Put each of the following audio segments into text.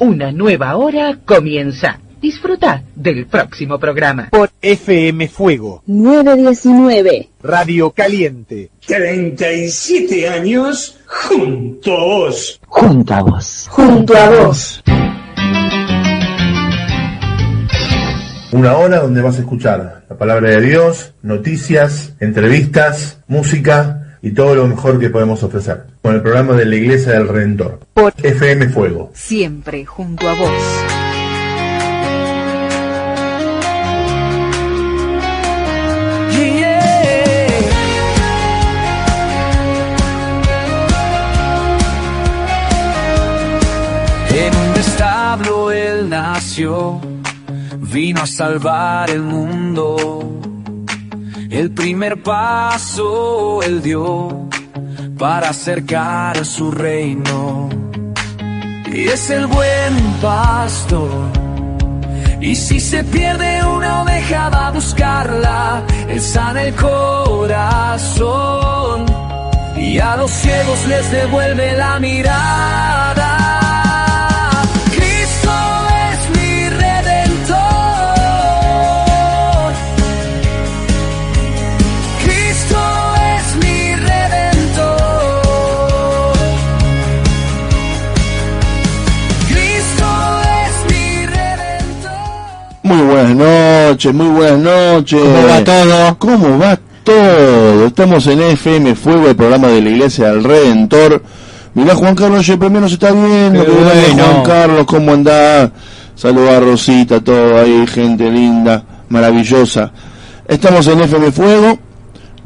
Una nueva hora comienza. Disfruta del próximo programa. Por FM Fuego 919 Radio Caliente. 37 años junto a vos. Junto a vos. Junto a vos. Una hora donde vas a escuchar la palabra de Dios, noticias, entrevistas, música y todo lo mejor que podemos ofrecer. Con el programa de la Iglesia del Redentor. Por FM Fuego. Siempre junto a vos. En un establo él nació, vino a salvar el mundo. El primer paso él dio para acercar a su reino. Y es el buen pastor. Y si se pierde una oveja va a buscarla. Él sana el corazón y a los ciegos les devuelve la mirada. Muy buenas noches, muy buenas noches. ¿Cómo va todo? ¿Cómo va todo? Estamos en FM Fuego, el programa de la Iglesia del Redentor. Mirá, Juan Carlos, yo primero se está viendo. Qué bueno. Juan Carlos, ¿cómo andás? Saludos a Rosita, todo ahí, gente linda, maravillosa. Estamos en FM Fuego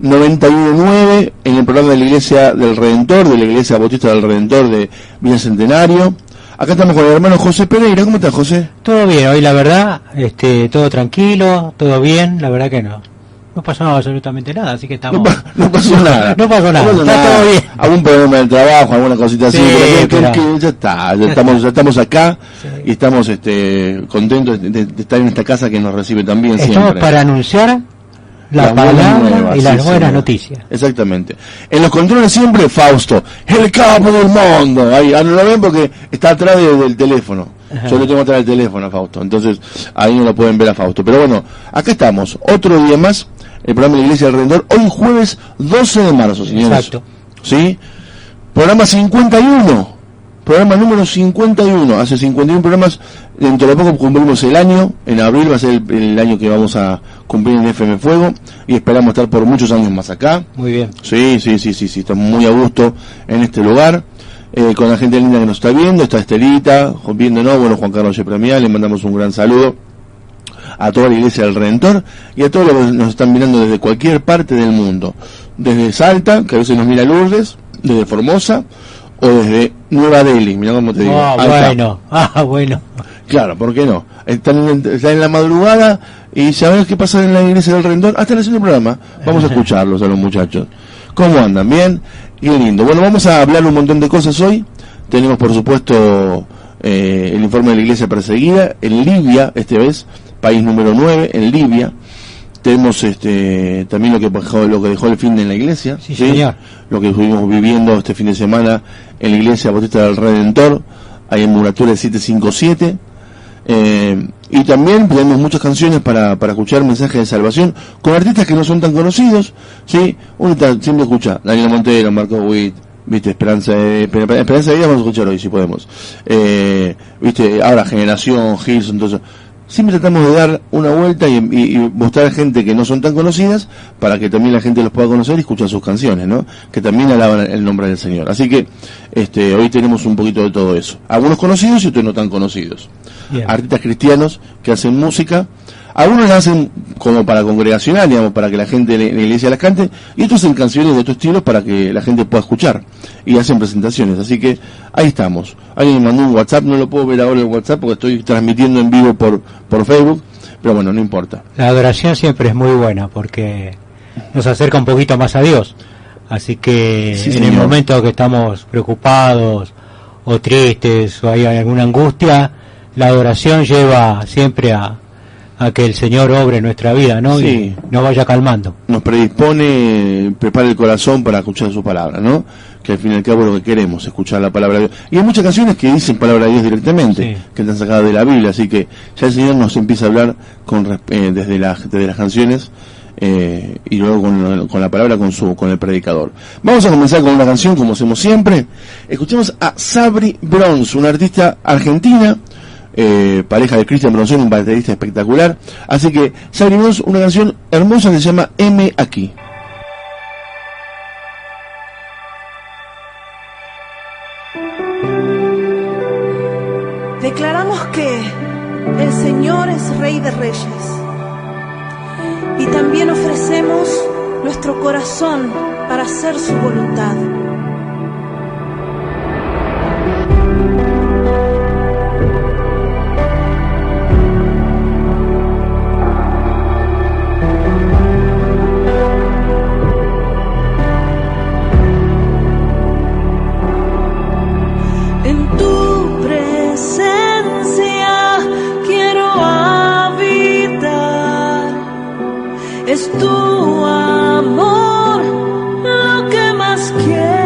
91.9, en el programa de la Iglesia del Redentor, de la Iglesia Bautista del Redentor de Villa Centenario. Acá estamos con el hermano José Pereira. ¿Cómo estás, José? Todo bien, hoy la verdad, todo tranquilo, todo bien, la verdad que no pasó absolutamente nada, así que estamos... No pasó nada. No pasó nada, está nada. todo bien. Algún problema del trabajo, alguna cosita así, Sí, pero pero... ya está, ya estamos acá, sí. Y estamos contentos de estar en esta casa que nos recibe también siempre. Estamos para anunciar la palabra nuevas, y las buenas noticias. Exactamente. En los controles siempre Fausto, el capo del mundo. Ahí no lo ven porque está atrás del teléfono. Ajá. Yo lo tengo atrás del teléfono a Fausto, entonces ahí no lo pueden ver a Fausto. Pero bueno, acá estamos, otro día más, el programa de la Iglesia del Redentor, hoy jueves 12 de marzo, señores. Exacto. ¿Sí? Programa 51. Programa número 51. Hace 51 programas, dentro de poco cumplimos el año. En abril va a ser el año que vamos a cumplir en FM Fuego. Y esperamos estar por muchos años más acá. Muy bien. Sí. Estamos muy a gusto en este lugar. Con la gente linda que nos está viendo. Está Estelita, viéndonos. Bueno, Juan Carlos Yepremial, le mandamos un gran saludo a toda la Iglesia del Redentor. Y a todos los que nos están mirando desde cualquier parte del mundo. Desde Salta, que a veces nos mira Lourdes. Desde Formosa. O desde Nueva Delhi, mirá cómo te digo. Bueno. Claro, ¿por qué no? Están en la madrugada y ¿sabes qué pasa en la Iglesia del Redentor? Están haciendo el programa. Vamos a escucharlos a los muchachos. ¿Cómo andan? ¿Bien? Y lindo. Bueno, vamos a hablar un montón de cosas hoy. Tenemos, por supuesto, el informe de la Iglesia perseguida en Libia, esta vez, país número 9, en Libia. Tenemos también lo que dejó el fin de la iglesia, sí, señor. Lo que estuvimos viviendo este fin de semana en la Iglesia Bautista del Redentor, ahí en Muratura 757. Y también tenemos muchas canciones para escuchar mensajes de salvación con artistas que no son tan conocidos, ¿sí? Uno siempre escucha Daniel Montero, Marco Witt, ¿viste? Esperanza de Vida vamos a escuchar hoy si podemos. ¿Viste? Ahora Generación, Gilson, entonces... Siempre tratamos de dar una vuelta y mostrar gente que no son tan conocidas para que también la gente los pueda conocer y escuchar sus canciones, ¿no? Que también alaban el nombre del Señor. Así que hoy tenemos un poquito de todo eso. Algunos conocidos y otros no tan conocidos. Bien. Artistas cristianos que hacen música. Algunos la hacen como para congregacional, digamos, para que la gente de la iglesia las cante, y otros hacen canciones de otros estilos para que la gente pueda escuchar, y hacen presentaciones, así que ahí estamos. Alguien me mandó un WhatsApp, no lo puedo ver ahora en WhatsApp porque estoy transmitiendo en vivo por Facebook, pero bueno, no importa. La adoración siempre es muy buena porque nos acerca un poquito más a Dios, así que sí, en el momento que estamos preocupados o tristes o hay alguna angustia, la adoración lleva siempre a a que el Señor obre en nuestra vida, ¿no? Sí. Y nos vaya calmando. Nos predispone, prepara el corazón para escuchar su palabra, ¿no? Que al fin y al cabo es lo que queremos, escuchar la palabra de Dios. Y hay muchas canciones que dicen palabra de Dios directamente, que están sacadas de la Biblia, así que ya el Señor nos empieza a hablar desde las canciones, y luego con la palabra, con el predicador. Vamos a comenzar con una canción, como hacemos siempre. Escuchemos a Sabri Bronze, una artista argentina, pareja de Cristian Bronson, un baterista espectacular. Así que Sabri Bronze, una canción hermosa que se llama M aquí. Declaramos que el Señor es Rey de Reyes y también ofrecemos nuestro corazón para hacer su voluntad. En tu presencia quiero habitar, es tu amor lo que más quiero.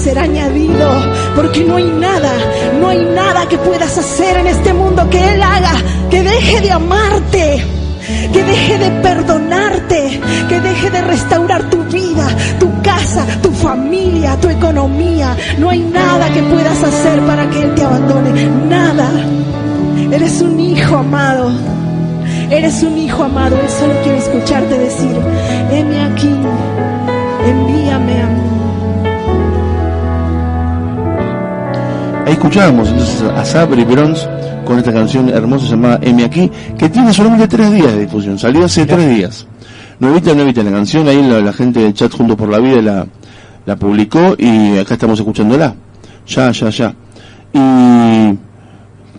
será añadido, porque no hay nada que puedas hacer en este mundo que Él haga, que deje de amarte, que deje de perdonarte, que deje de restaurar tu vida, tu casa, tu familia, tu economía. No hay nada que puedas hacer para que Él te abandone, nada. Eres un hijo amado, eres un hijo amado. Él solo quiere escucharte decir: heme aquí, envíame a mí. Ahí escuchábamos entonces a Sabri Brons con esta canción hermosa llamada M aquí, que tiene solamente 3 días de difusión, salió hace 3 días. Nuevita la canción, ahí la gente del chat Juntos por la Vida la publicó y acá estamos escuchándola. Ya. Y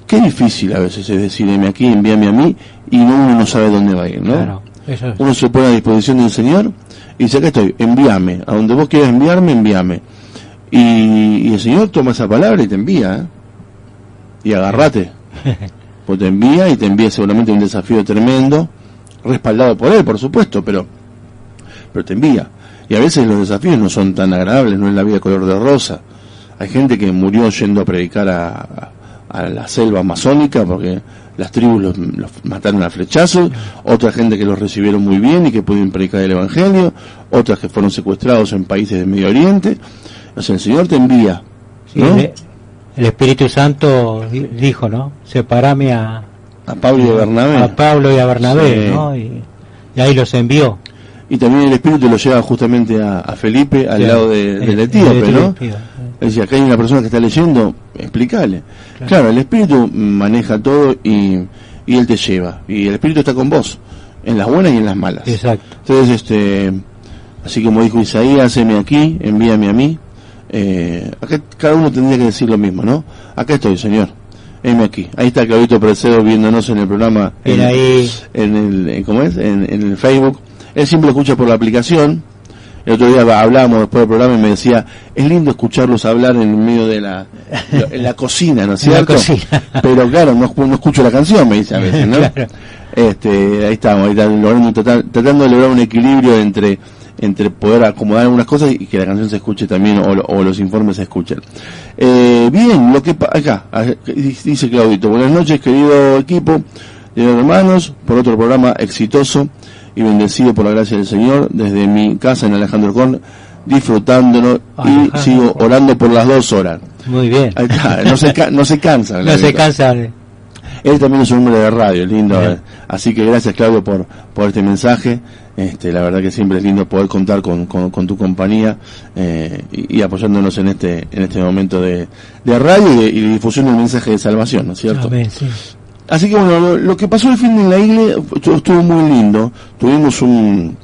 qué difícil a veces es decir M aquí, envíame a mí, y uno no sabe dónde va a ir, ¿no? Claro, eso es. Uno se pone a disposición del Señor y dice: acá estoy, envíame, a donde vos quieras enviarme, envíame. Y el Señor toma esa palabra y te envía, ¿eh? Y agárrate, pues te envía y te envía seguramente un desafío tremendo, respaldado por Él, por supuesto, pero te envía. Y a veces los desafíos no son tan agradables, no es la vida color de rosa. Hay gente que murió yendo a predicar a la selva amazónica porque las tribus los mataron a flechazos, otra gente que los recibieron muy bien y que pudieron predicar el Evangelio, otras que fueron secuestrados en países del Medio Oriente. O sea, el Señor te envía, ¿no? Sí, el Espíritu Santo dijo, ¿no? Separame a Pablo y a Bernabé. A Pablo y a Bernabé, sí. ¿no? Y ahí los envió. Y también el Espíritu lo lleva justamente a Felipe al lado del etíope, ¿no? Él dice: acá hay una persona que está leyendo, explícale. Claro, el Espíritu maneja todo y Él te lleva. Y el Espíritu está con vos, en las buenas y en las malas. Exacto. Entonces, así como dijo Isaías: heme aquí, envíame a mí. Acá cada uno tendría que decir lo mismo, ¿no? Acá estoy, Señor, heme aquí. Ahí está Claudito Precedo viéndonos en el programa, en el Facebook. Él siempre lo escucha por la aplicación. El otro día hablábamos después del programa y me decía: es lindo escucharlos hablar en medio de en la cocina, ¿no es cierto? Pero claro, no escucho la canción, me dice a veces, ¿no? Claro. Ahí estamos, tratando de lograr un equilibrio entre poder acomodar algunas cosas y que la canción se escuche también, o los informes se escuchen. Bien, acá dice Claudito: buenas noches, querido equipo de hermanos, por otro programa exitoso y bendecido por la gracia del Señor, desde mi casa en Alejandro Korn, disfrutándolo y sigo orando por las 2 horas. Muy bien. Ahí está, no se cansa. No se cansa. Él también es un hombre de radio, lindo. Así que gracias, Claudio, por este mensaje. La verdad que siempre es lindo poder contar con tu compañía y apoyándonos en este momento de radio y de difusión del mensaje de salvación, ¿no es cierto? Amén, sí. Así que bueno, lo que pasó el fin de la iglesia estuvo muy lindo. Tuvimos un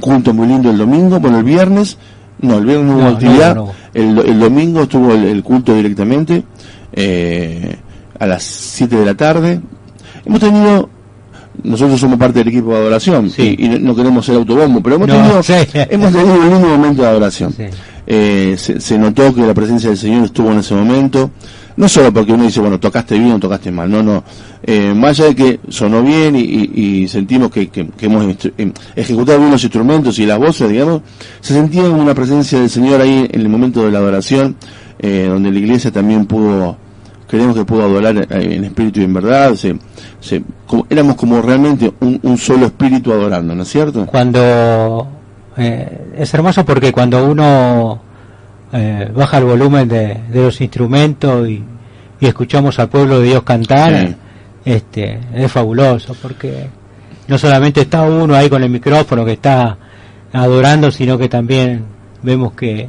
culto muy lindo el domingo. Bueno, el viernes no hubo actividad. No. El domingo estuvo el culto directamente a las 7 de la tarde. Nosotros somos parte del equipo de adoración, sí. y no queremos ser autobombo, pero hemos tenido un lindo momento de adoración. Sí. Se notó que la presencia del Señor estuvo en ese momento, no solo porque uno dice, bueno, tocaste bien o tocaste mal, no. Más allá de que sonó bien y sentimos que hemos ejecutado bien los instrumentos y las voces, digamos, se sentía una presencia del Señor ahí en el momento de la adoración, donde la iglesia también creemos que pudo adorar en espíritu y en verdad. Éramos como realmente un solo espíritu adorando, ¿no es cierto? Es hermoso porque cuando uno baja el volumen de los instrumentos y escuchamos al pueblo de Dios cantar, sí. Es fabuloso, porque no solamente está uno ahí con el micrófono que está adorando, sino que también vemos que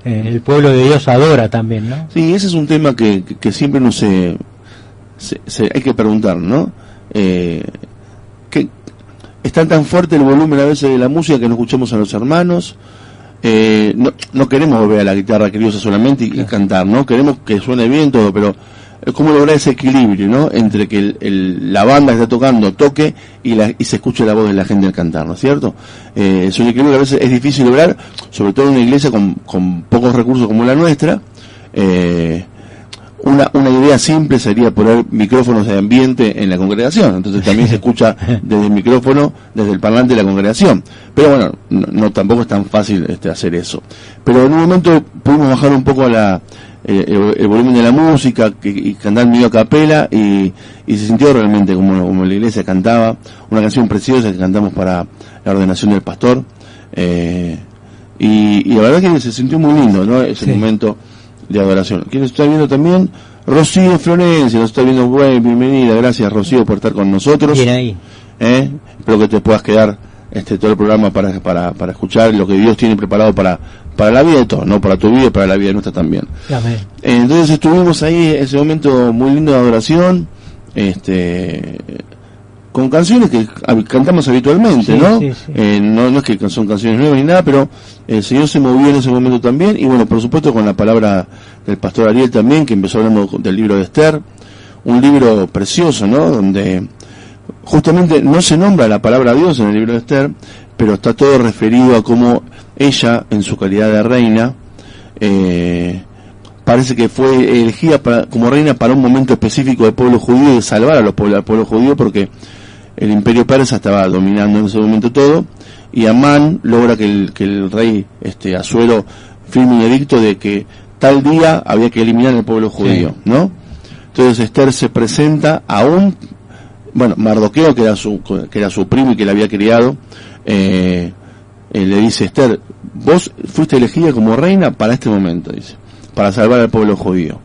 el pueblo de Dios adora también, ¿no? Sí, ese es un tema que siempre no hay que preguntar, ¿no? Que está tan fuerte el volumen a veces de la música que no escuchamos a los hermanos. No queremos volver a la guitarra criosa solamente y cantar, ¿no? Queremos que suene bien todo, pero cómo lograr ese equilibrio, ¿no? Entre que la banda que está tocando toque y se escuche la voz de la gente al cantar, ¿no es cierto? Es un equilibrio que a veces es difícil lograr, sobre todo en una iglesia con pocos recursos como la nuestra, una idea simple sería poner micrófonos de ambiente en la congregación, entonces también se escucha desde el micrófono, desde el parlante de la congregación, pero bueno, no tampoco es tan fácil hacer eso. Pero en un momento pudimos bajar un poco el volumen de la música y cantar medio a capela, y se sintió realmente como la iglesia cantaba, una canción preciosa que cantamos para la ordenación del pastor, y la verdad que se sintió muy lindo, ¿no? Ese momento de adoración. ¿Quién nos está viendo también? Rocío Florencia, nos está viendo. Bueno, bienvenida, gracias Rocío por estar con nosotros. Bien ahí. Espero que te puedas quedar todo el programa para escuchar lo que Dios tiene preparado para la vida de todos, no para tu vida y para la vida nuestra también. Amén. Entonces estuvimos ahí, ese momento muy lindo de adoración, con canciones que cantamos habitualmente, ¿no? Sí, sí. No es que son canciones nuevas ni nada, pero el Señor se movió en ese momento también, y bueno, por supuesto con la palabra del pastor Ariel también, que empezó hablando del libro de Esther, un libro precioso, ¿no? Donde justamente no se nombra la palabra Dios en el libro de Esther, pero está todo referido a cómo ella, en su calidad de reina, parece que fue elegida como reina para un momento específico del pueblo judío, de salvar al pueblo judío, porque el imperio persa estaba dominando en ese momento todo, y Amán logra que el rey Asuero firme un edicto de que tal día había que eliminar al pueblo judío, ¿no? Entonces Esther se presenta a Mardoqueo, que era su primo y que la había criado, le dice: Esther, vos fuiste elegida como reina para este momento, dice, para salvar al pueblo judío.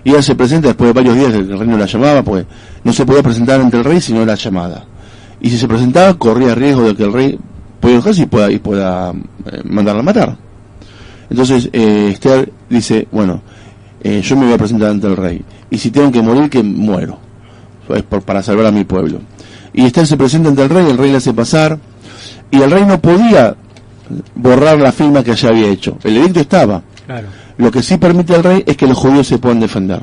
Y ella se presenta después de varios días que el rey no la llamaba, pues no se podía presentar ante el rey sino la llamada. Y si se presentaba, corría riesgo de que el rey pueda enojarse y pueda mandarla a matar. Entonces Esther dice: bueno, yo me voy a presentar ante el rey, y si tengo que morir, que muero, es para salvar a mi pueblo. Y Esther se presenta ante el rey le hace pasar, y el rey no podía borrar la firma que ella había hecho, el edicto estaba. Claro. Lo que sí permite al rey es que los judíos se puedan defender.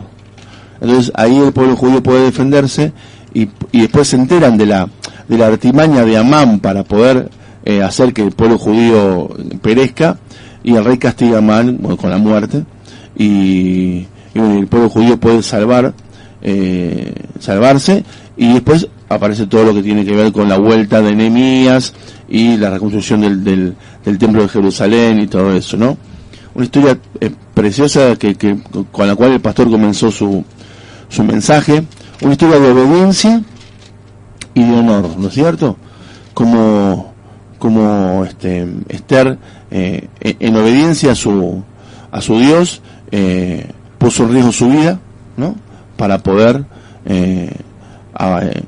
Entonces ahí el pueblo judío puede defenderse, y después se enteran de la artimaña de Amán para poder hacer que el pueblo judío perezca, y el rey castiga a Amán con la muerte, y el pueblo judío puede salvarse, y después aparece todo lo que tiene que ver con la vuelta de Nehemías y la reconstrucción del templo de Jerusalén y todo eso, ¿no? Una historia preciosa con la cual el pastor comenzó su mensaje, una historia de obediencia y de honor, ¿no es cierto? Como Esther, en obediencia a su Dios, puso en riesgo su vida, ¿no? Para poder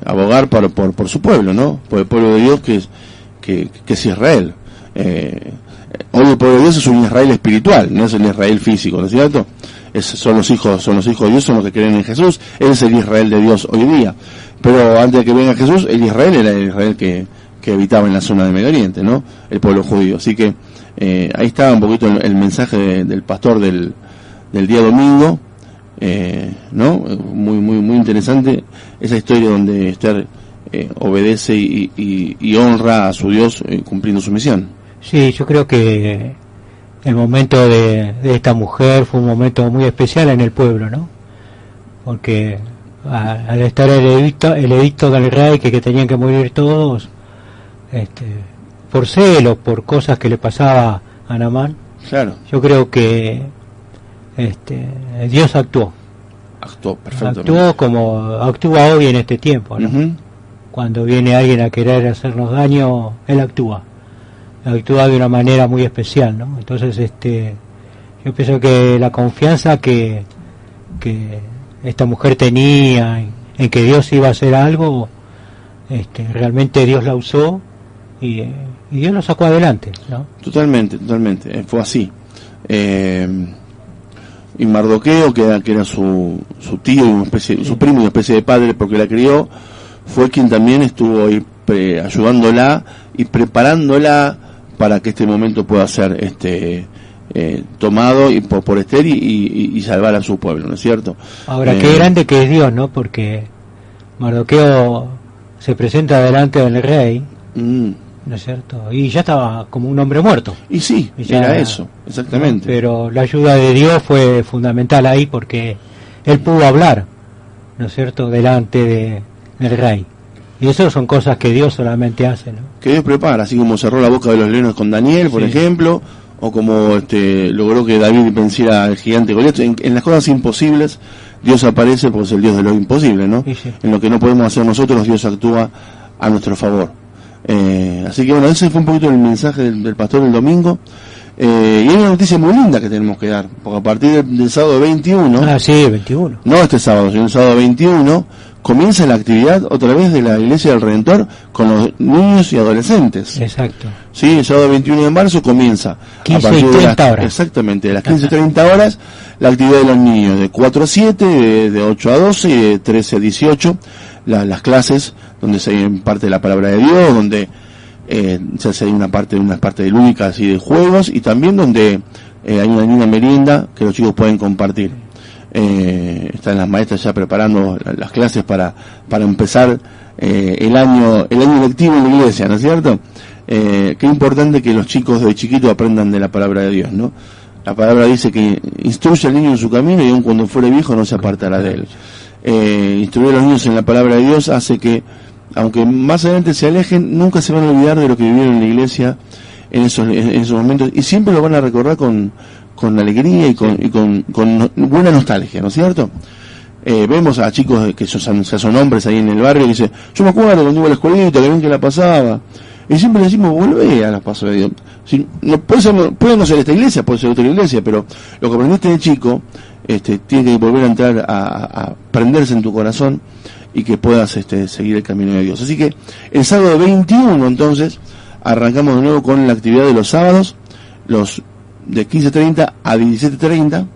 abogar por su pueblo, ¿no? Por el pueblo de Dios que es Israel. Hoy el pueblo de Dios es un Israel espiritual, no es el Israel físico, ¿no es cierto? Son los hijos de Dios, son los que creen en Jesús. Él es el Israel de Dios hoy día. Pero antes de que venga Jesús, el Israel era el Israel que habitaba en la zona de Medio Oriente, ¿no? El pueblo judío. Así que ahí está un poquito el mensaje del pastor del día domingo, ¿no? Muy interesante esa historia donde Esther obedece y honra a su Dios cumpliendo su misión. Sí, yo creo que el momento de esta mujer fue un momento muy especial en el pueblo, ¿no? Porque al estar el edicto del rey que tenían que morir todos, por celos, por cosas que le pasaba a Naamán, claro, yo creo que Dios actuó perfectamente. Actuó como actúa hoy en este tiempo, ¿no? Uh-huh. Cuando viene alguien a querer hacernos daño, él actúa de una manera muy especial, ¿no? Entonces yo pienso que la confianza que esta mujer tenía en que Dios iba a hacer algo, realmente Dios la usó y Dios lo sacó adelante, ¿no? Totalmente, fue así. Y Mardoqueo, que era su tío y su primo y una especie de padre porque la crió, fue quien también estuvo ahí ayudándola y preparándola para que este momento pueda ser tomado y por Esther y salvar a su pueblo, ¿no es cierto? Ahora, qué grande que es Dios, ¿no? Porque Mardoqueo se presenta delante del rey, ¿no es cierto? Y ya estaba como un hombre muerto. Y sí, era eso, exactamente. Pero la ayuda de Dios fue fundamental ahí, porque él pudo hablar, ¿no es cierto?, delante del rey. Y eso son cosas que Dios solamente hace, ¿no? Que Dios prepara, así como cerró la boca de los leones con Daniel, por ejemplo, o como logró que David venciera al gigante Goliat. En las cosas imposibles Dios aparece porque es el Dios de lo imposible, ¿no? Sí. En lo que no podemos hacer nosotros, Dios actúa a nuestro favor. Así que bueno, ese fue un poquito el mensaje del pastor el domingo. Y hay una noticia muy linda que tenemos que dar, porque a partir del sábado 21, 21, no este sábado, sino el sábado 21, comienza la actividad otra vez de la Iglesia del Redentor con los niños y adolescentes. Exacto. Sí, el sábado 21 de marzo comienza 15 y 30 horas. Exactamente, de las 15:30 horas, la actividad de los niños de 4 a 7, de 8 a 12 y de 13 a 18, las clases donde se imparte la palabra de Dios, donde se hace una parte de lúdicas y de juegos, y también donde hay una linda merienda que los chicos pueden compartir. Están las maestras ya preparando las clases para empezar el año lectivo en la iglesia, ¿no es cierto? Qué importante que los chicos de chiquitos aprendan de la palabra de Dios, ¿no? La palabra dice que instruye al niño en su camino y aun cuando fuere viejo no se apartará de él. Instruir a los niños en la palabra de Dios hace que, aunque más adelante se alejen, nunca se van a olvidar de lo que vivieron en la iglesia en esos momentos, y siempre lo van a recordar con alegría y con buena nostalgia, ¿no es cierto? Vemos a chicos que son hombres ahí en el barrio y dicen, yo me acuerdo cuando iba a la escuelita, que bien que la pasaba, y siempre le decimos, volvé a los pasos de Dios. Si, no, puede no ser esta iglesia, puede ser otra iglesia, pero lo que aprendiste de chico tiene que volver a entrar a prenderse en tu corazón y que puedas seguir el camino de Dios. Así que el sábado 21 entonces arrancamos de nuevo con la actividad de los sábados, los de 15:30 a 17:30,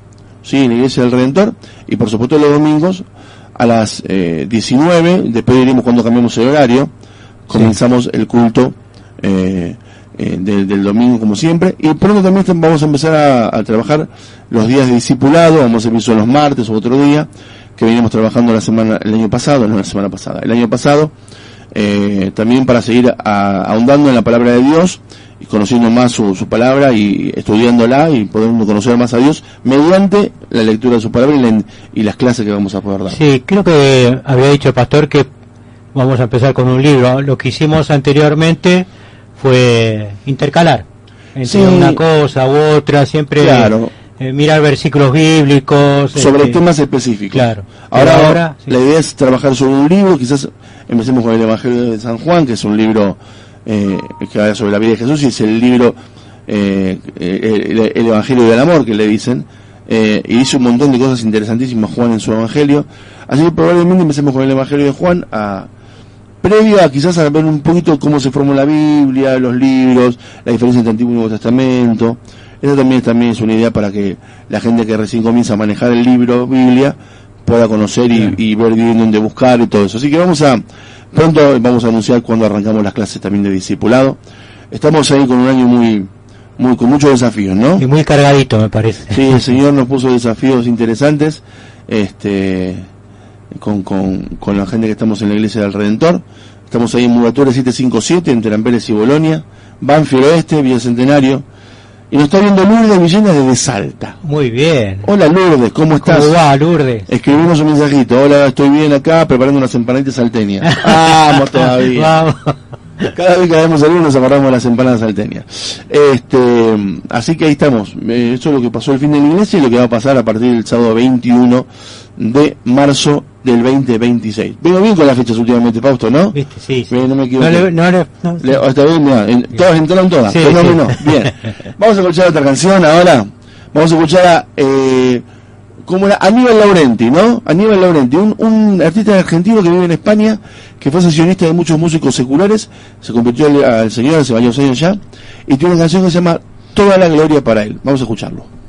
sí, en la Iglesia del Redentor, y por supuesto los domingos a las 19, después diremos cuando cambiamos el horario, comenzamos el culto del domingo como siempre, y pronto también vamos a empezar a trabajar los días de discipulado, vamos a empezar los martes o otro día, que venimos trabajando el año pasado, también para seguir ahondando en la palabra de Dios y conociendo más su palabra y estudiándola y podemos conocer más a Dios mediante la lectura de su palabra y las clases que vamos a poder dar. Sí, creo que había dicho el pastor que vamos a empezar con un libro. Lo que hicimos anteriormente fue intercalar entre una cosa u otra, siempre mirar versículos bíblicos sobre temas específicos. Claro. Ahora la idea es trabajar sobre un libro. Quizás empecemos con el Evangelio de San Juan, que es un libro que habla sobre la vida de Jesús, y es el libro el Evangelio del amor, que le dicen, y dice un montón de cosas interesantísimas Juan en su Evangelio. Así que probablemente empecemos con el Evangelio de Juan, previo a quizás a ver un poquito cómo se formó la Biblia, los libros, la diferencia entre Antiguo y Nuevo Testamento. Eso también es una idea para que la gente que recién comienza a manejar el libro Biblia pueda conocer y ver bien dónde buscar y todo eso. Así que pronto vamos a anunciar cuando arrancamos las clases también de discipulado. Estamos ahí con un año con muchos desafíos, ¿no? Y muy cargadito, me parece. Sí, el Señor nos puso desafíos interesantes, con la gente que estamos en la Iglesia del Redentor. Estamos ahí en Muratura 757, entre Amberes y Bolonia, Banfield Oeste, Villa Centenario. Y nos está viendo Lourdes Villenas desde Salta. Muy bien. Hola Lourdes, ¿cómo estás? ¿Cómo va, Lourdes? Escribimos un mensajito. Hola, estoy bien acá preparando unas empanaditas salteñas. Vamos todavía. Vamos. Cada vez que debemos salir nos agarramos las empanadas salteñas. Así que ahí estamos. Eso es lo que pasó el fin de la iglesia y lo que va a pasar a partir del sábado 21 de marzo del 2026. Vengo bien con las fechas últimamente, Fausto, ¿no? Viste, sí. No me equivoco. No. Está bien, todas entraron todas. Sí, fenómeno. Sí. Bien. Vamos a escuchar otra canción ahora. Vamos a escuchar a ¿cómo era? Aníbal Laurenti, ¿no? Aníbal Laurenti, un artista argentino que vive en España, que fue sesionista de muchos músicos seculares, se convirtió al Señor hace varios años ya, y tiene una canción que se llama Toda la gloria para él. Vamos a escucharlo.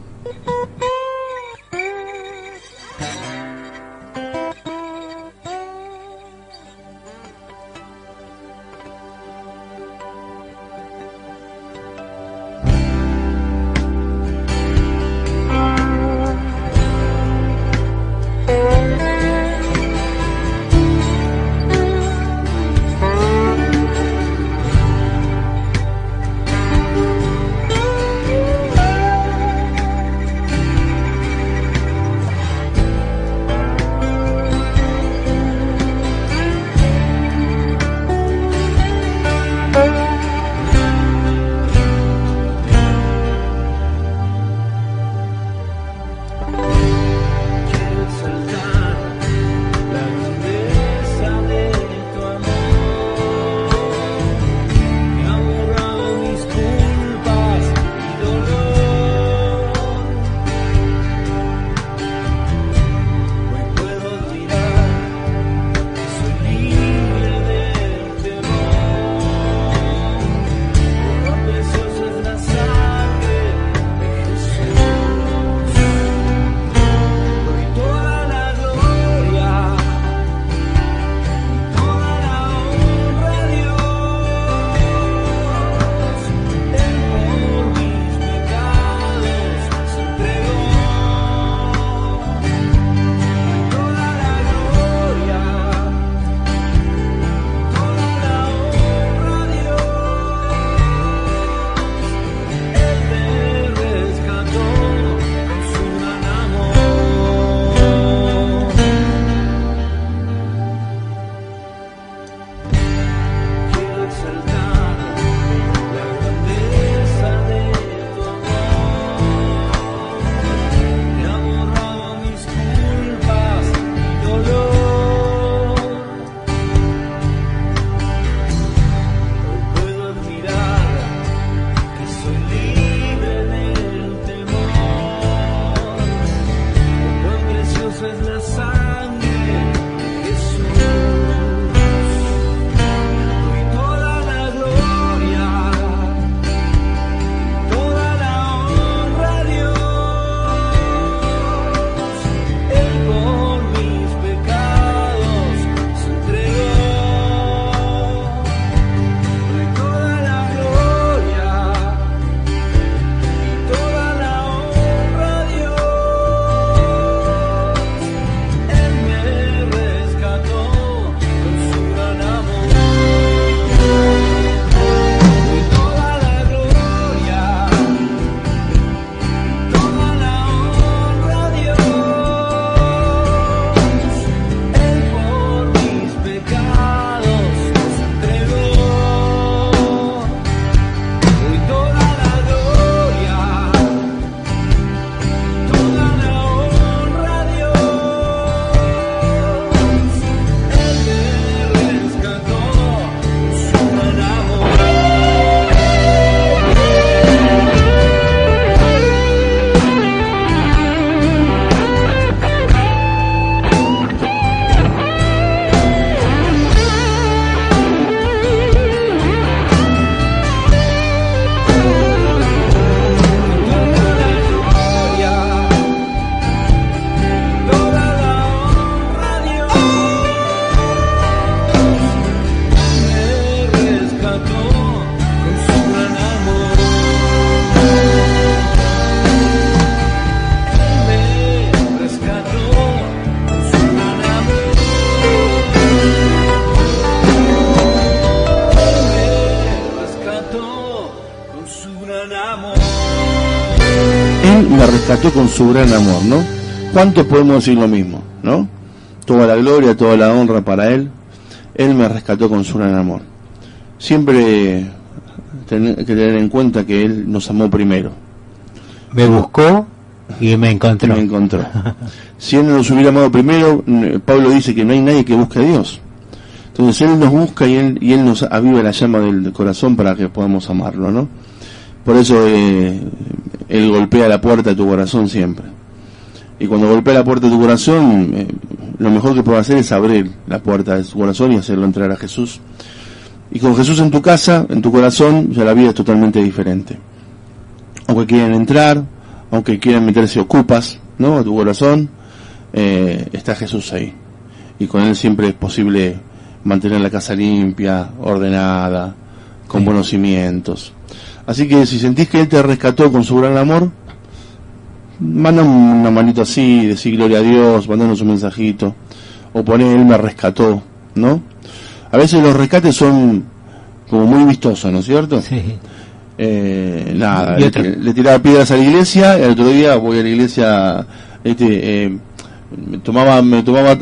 rescató con su gran amor, ¿no? ¿Cuántos podemos decir lo mismo, no? Toda la gloria, toda la honra para Él. Él me rescató con su gran amor. Siempre hay que tener en cuenta que Él nos amó primero. Me buscó y me encontró. Me encontró. Si Él no nos hubiera amado primero, Pablo dice que no hay nadie que busque a Dios. Entonces Él nos busca y Él nos aviva la llama del corazón para que podamos amarlo, ¿no? Por eso Él golpea la puerta de tu corazón siempre. Y cuando golpea la puerta de tu corazón, lo mejor que puede hacer es abrir la puerta de tu corazón y hacerlo entrar a Jesús. Y con Jesús en tu casa, en tu corazón, ya la vida es totalmente diferente. Aunque quieran entrar, aunque quieran meterse ocupas, ¿no?, a tu corazón, está Jesús ahí. Y con Él siempre es posible mantener la casa limpia, ordenada, con buenos cimientos. Así que si sentís que Él te rescató con su gran amor, manda una manito así, decir gloria a Dios, mandanos un mensajito, o poné Él me rescató, ¿no? A veces los rescates son como muy vistosos, ¿no es cierto? Sí. Nada, le tiraba piedras a la iglesia, el otro día voy a la iglesia, me tomaba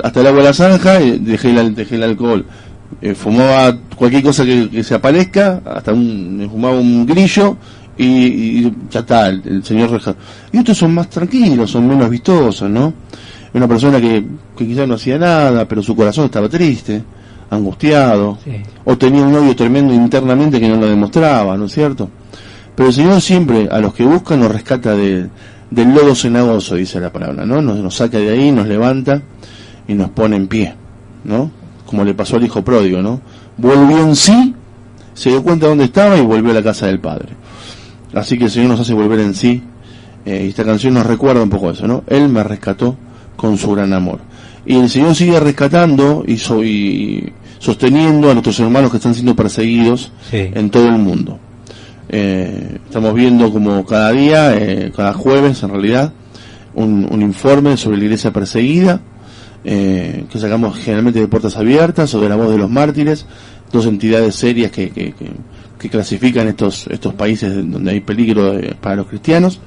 hasta el agua de la zanja y dejé el alcohol. Fumaba cualquier cosa que se aparezca, me fumaba un grillo y ya está, el Señor rescató. Y estos son más tranquilos, son menos vistosos, ¿no? Una persona que quizás no hacía nada, pero su corazón estaba triste, angustiado, sí, o tenía un odio tremendo internamente que no lo demostraba, ¿no es cierto? Pero el Señor siempre a los que buscan nos rescata del lodo cenagoso, dice la palabra, ¿no? Nos saca de ahí, nos levanta y nos pone en pie, ¿no? Como le pasó al hijo pródigo, ¿no? Volvió en sí, se dio cuenta de dónde estaba y volvió a la casa del Padre. Así que el Señor nos hace volver en sí, y esta canción nos recuerda un poco eso, ¿no? Él me rescató con su gran amor. Y el Señor sigue rescatando y sosteniendo a nuestros hermanos que están siendo perseguidos, sí, en todo el mundo. Estamos viendo como cada día, cada jueves en realidad, un informe sobre la iglesia perseguida, que sacamos generalmente de Puertas Abiertas o de La Voz de los Mártires, dos entidades serias que clasifican estos países donde hay peligro para los cristianos.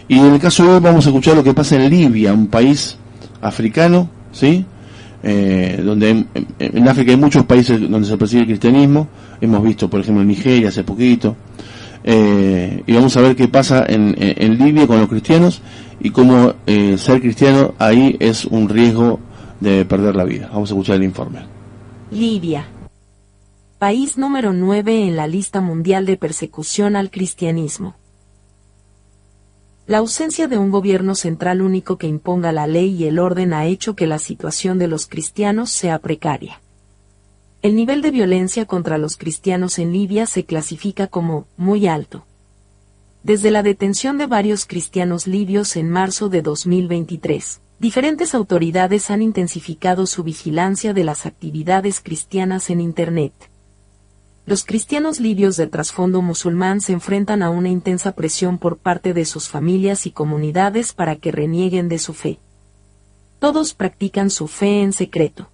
Y en el caso de hoy vamos a escuchar lo que pasa en Libia, un país africano, ¿sí? Donde en África hay muchos países donde se persigue el cristianismo. Hemos visto, por ejemplo, en Nigeria hace poquito. Y vamos a ver qué pasa en Libia con los cristianos y cómo ser cristiano ahí es un riesgo de perder la vida. Vamos a escuchar el informe. Libia, país número 9 en la lista mundial de persecución al cristianismo. La ausencia de un gobierno central único que imponga la ley y el orden ha hecho que la situación de los cristianos sea precaria. El nivel de violencia contra los cristianos en Libia se clasifica como muy alto. Desde la detención de varios cristianos libios en marzo de 2023, diferentes autoridades han intensificado su vigilancia de las actividades cristianas en Internet. Los cristianos libios de trasfondo musulmán se enfrentan a una intensa presión por parte de sus familias y comunidades para que renieguen de su fe. Todos practican su fe en secreto.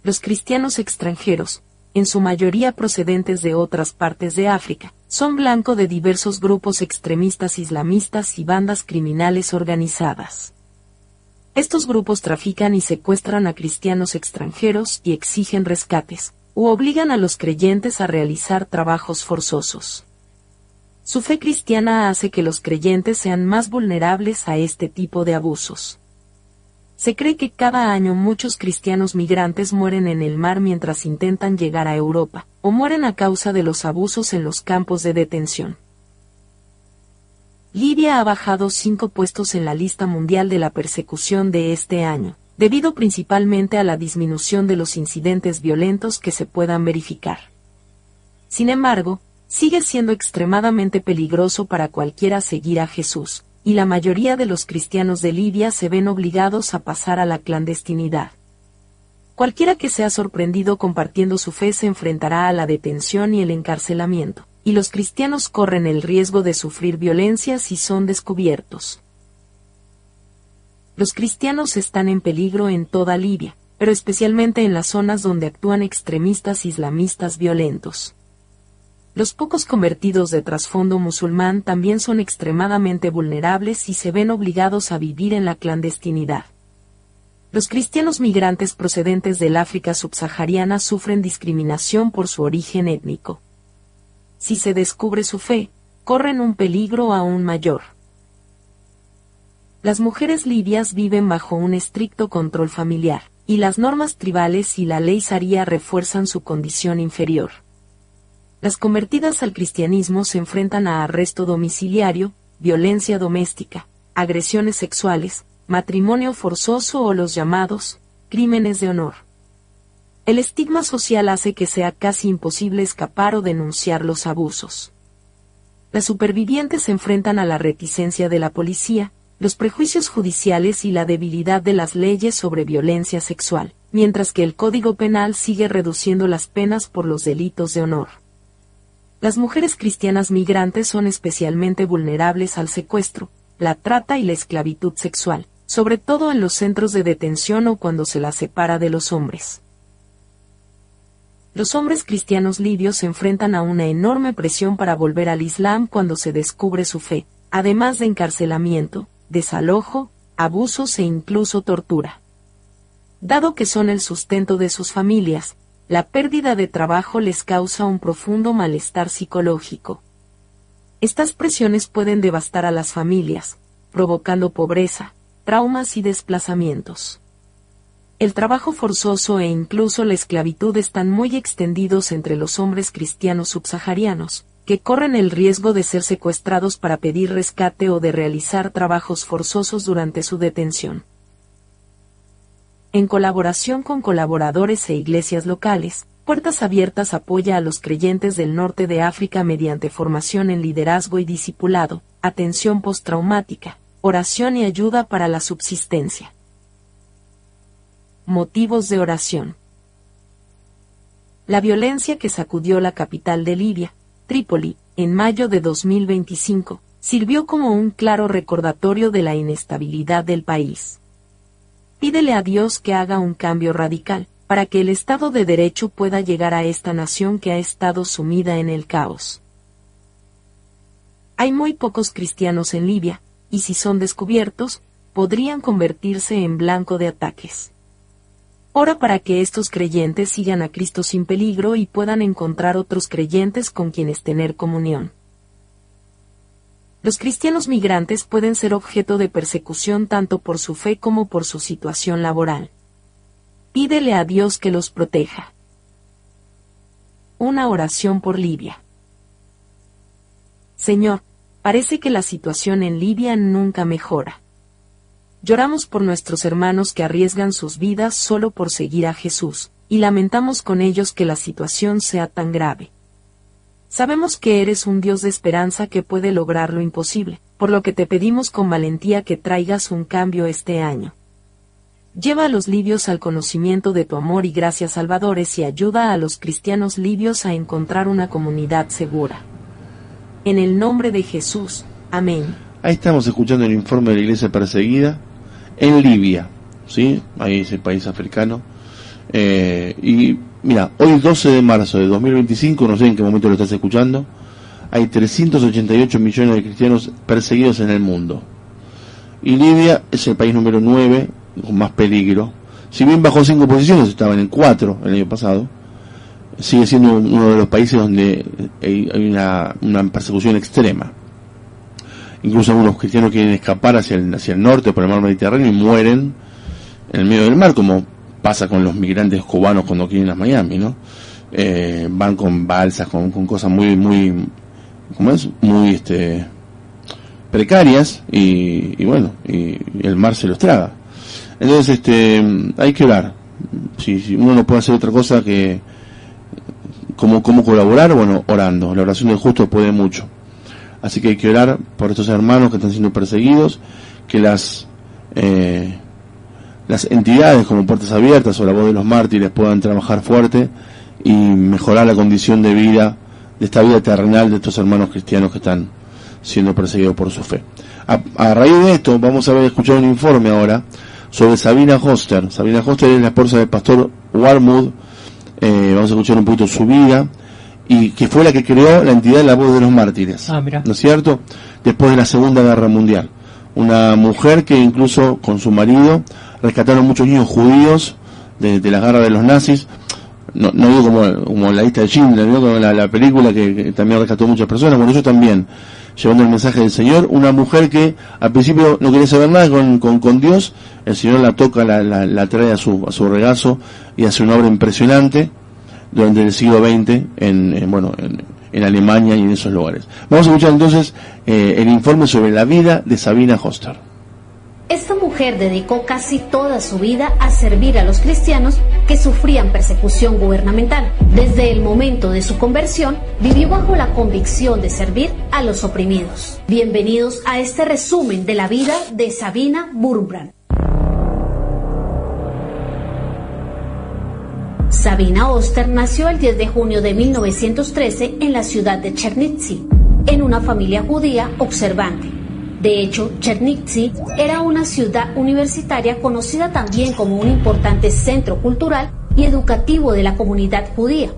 Los cristianos extranjeros, en su mayoría procedentes de otras partes de África, son blanco de diversos grupos extremistas islamistas y bandas criminales organizadas. Estos grupos trafican y secuestran a cristianos extranjeros y exigen rescates, u obligan a los creyentes a realizar trabajos forzosos. Su fe cristiana hace que los creyentes sean más vulnerables a este tipo de abusos. Se cree que cada año muchos cristianos migrantes mueren en el mar mientras intentan llegar a Europa, o mueren a causa de los abusos en los campos de detención. Libia ha bajado 5 puestos en la lista mundial de la persecución de este año, debido principalmente a la disminución de los incidentes violentos que se puedan verificar. Sin embargo, sigue siendo extremadamente peligroso para cualquiera seguir a Jesús, y la mayoría de los cristianos de Libia se ven obligados a pasar a la clandestinidad. Cualquiera que sea sorprendido compartiendo su fe se enfrentará a la detención y el encarcelamiento, y los cristianos corren el riesgo de sufrir violencia si son descubiertos. Los cristianos están en peligro en toda Libia, pero especialmente en las zonas donde actúan extremistas islamistas violentos. Los pocos convertidos de trasfondo musulmán también son extremadamente vulnerables y se ven obligados a vivir en la clandestinidad. Los cristianos migrantes procedentes del África subsahariana sufren discriminación por su origen étnico. Si se descubre su fe, corren un peligro aún mayor. Las mujeres libias viven bajo un estricto control familiar, y las normas tribales y la ley sharia refuerzan su condición inferior. Las convertidas al cristianismo se enfrentan a arresto domiciliario, violencia doméstica, agresiones sexuales, matrimonio forzoso o los llamados crímenes de honor. El estigma social hace que sea casi imposible escapar o denunciar los abusos. Las supervivientes se enfrentan a la reticencia de la policía, los prejuicios judiciales y la debilidad de las leyes sobre violencia sexual, mientras que el Código Penal sigue reduciendo las penas por los delitos de honor. Las mujeres cristianas migrantes son especialmente vulnerables al secuestro, la trata y la esclavitud sexual, sobre todo en los centros de detención o cuando se las separa de los hombres. Los hombres cristianos libios se enfrentan a una enorme presión para volver al Islam cuando se descubre su fe, además de encarcelamiento, desalojo, abusos e incluso tortura. Dado que son el sustento de sus familias, la pérdida de trabajo les causa un profundo malestar psicológico. Estas presiones pueden devastar a las familias, provocando pobreza, traumas y desplazamientos. El trabajo forzoso e incluso la esclavitud están muy extendidos entre los hombres cristianos subsaharianos, que corren el riesgo de ser secuestrados para pedir rescate o de realizar trabajos forzosos durante su detención. En colaboración con colaboradores e iglesias locales, Puertas Abiertas apoya a los creyentes del norte de África mediante formación en liderazgo y discipulado, atención postraumática, oración y ayuda para la subsistencia. Motivos de oración. La violencia que sacudió la capital de Libia, Trípoli, en mayo de 2025, sirvió como un claro recordatorio de la inestabilidad del país. Pídele a Dios que haga un cambio radical, para que el Estado de Derecho pueda llegar a esta nación que ha estado sumida en el caos. Hay muy pocos cristianos en Libia, y si son descubiertos, podrían convertirse en blanco de ataques. Ora para que estos creyentes sigan a Cristo sin peligro y puedan encontrar otros creyentes con quienes tener comunión. Los cristianos migrantes pueden ser objeto de persecución tanto por su fe como por su situación laboral. Pídele a Dios que los proteja. Una oración por Libia. Señor, parece que la situación en Libia nunca mejora. Lloramos por nuestros hermanos que arriesgan sus vidas solo por seguir a Jesús, y lamentamos con ellos que la situación sea tan grave. Sabemos que eres un Dios de esperanza que puede lograr lo imposible, por lo que te pedimos con valentía que traigas un cambio este año. Lleva a los libios al conocimiento de tu amor y gracias salvadores y ayuda a los cristianos libios a encontrar una comunidad segura. En el nombre de Jesús. Amén. Ahí estamos escuchando el informe de la iglesia perseguida en Libia, ¿sí? Ahí es el país africano. Y mira, hoy 12 de marzo de 2025, no sé en qué momento lo estás escuchando, hay 388 millones de cristianos perseguidos en el mundo. Y Libia es el país número 9 con más peligro. Si bien bajó 5 posiciones, estaban en 4 el año pasado, sigue siendo uno de los países donde hay una persecución extrema. Incluso algunos cristianos quieren escapar hacia el norte por el mar Mediterráneo y mueren en el medio del mar, como pasa con los migrantes cubanos cuando quieren ir a Miami, ¿no? Van con balsas, con cosas muy ¿cómo es? Muy precarias y bueno, y el mar se los traga. Entonces hay que orar. Si uno no puede hacer otra cosa que cómo colaborar, bueno, orando. La oración del justo puede mucho. Así que hay que orar por estos hermanos que están siendo perseguidos, que las entidades como Puertas Abiertas o la Voz de los Mártires puedan trabajar fuerte y mejorar la condición de vida, de esta vida terrenal de estos hermanos cristianos que están siendo perseguidos por su fe. A raíz de esto vamos a escuchar un informe ahora sobre Sabina Hoster. Sabina Hoster es la esposa del pastor Warmood. Vamos a escuchar un poquito su vida y que fue la que creó la entidad La Voz de los Mártires, ¿no es cierto?, después de la Segunda Guerra Mundial. Una mujer que incluso con su marido rescataron muchos niños judíos de las garras de los nazis. No digo como la lista de Schindler, ¿no?, como la película que también rescató muchas personas. Bueno, ellos también, llevando el mensaje del Señor. Una mujer que al principio no quería saber nada con Dios. El Señor la toca, la trae a su regazo y hace una obra impresionante durante el siglo XX en Alemania y en esos lugares. Vamos a escuchar entonces el informe sobre la vida de Sabina Hoster. Esta mujer dedicó casi toda su vida a servir a los cristianos que sufrían persecución gubernamental. Desde el momento de su conversión, vivió bajo la convicción de servir a los oprimidos. Bienvenidos a este resumen de la vida de Sabina Wurmbrand. Sabina Hoster nació el 10 de junio de 1913 en la ciudad de Chernivtsi, en una familia judía observante. De hecho, Chernivtsi era una ciudad universitaria conocida también como un importante centro cultural y educativo de la comunidad judía.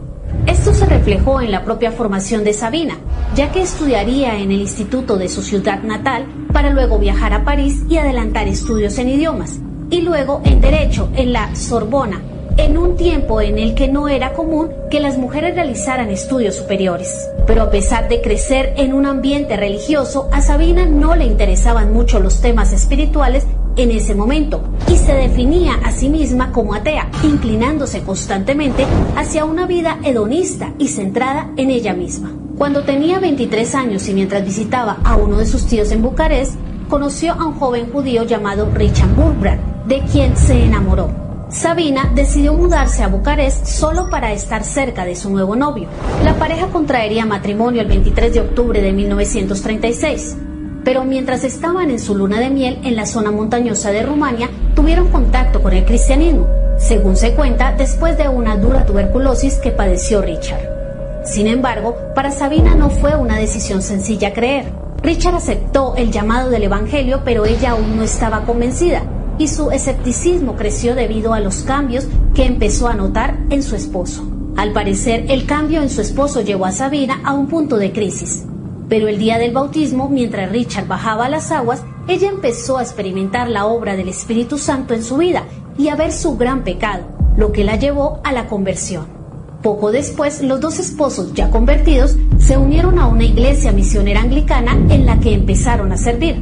Esto se reflejó en la propia formación de Sabina, ya que estudiaría en el instituto de su ciudad natal para luego viajar a París y adelantar estudios en idiomas, y luego en Derecho en la Sorbona, en un tiempo en el que no era común que las mujeres realizaran estudios superiores. Pero a pesar de crecer en un ambiente religioso, a Sabina no le interesaban mucho los temas espirituales en ese momento, y se definía a sí misma como atea, inclinándose constantemente hacia una vida hedonista y centrada en ella misma. Cuando tenía 23 años y mientras visitaba a uno de sus tíos en Bucarest, conoció a un joven judío llamado Richard Wurmbrand, de quien se enamoró. Sabina decidió mudarse a Bucarest solo para estar cerca de su nuevo novio. La pareja contraería matrimonio el 23 de octubre de 1936, pero mientras estaban en su luna de miel en la zona montañosa de Rumania, tuvieron contacto con el cristianismo, según se cuenta, después de una dura tuberculosis que padeció Richard. Sin embargo, para Sabina no fue una decisión sencilla creer. Richard aceptó el llamado del evangelio, pero ella aún no estaba convencida, y su escepticismo creció debido a los cambios que empezó a notar en su esposo. Al parecer, el cambio en su esposo llevó a Sabina a un punto de crisis. Pero el día del bautismo, mientras Richard bajaba las aguas, ella empezó a experimentar la obra del Espíritu Santo en su vida y a ver su gran pecado, lo que la llevó a la conversión. Poco después, los dos esposos ya convertidos se unieron a una iglesia misionera anglicana en la que empezaron a servir.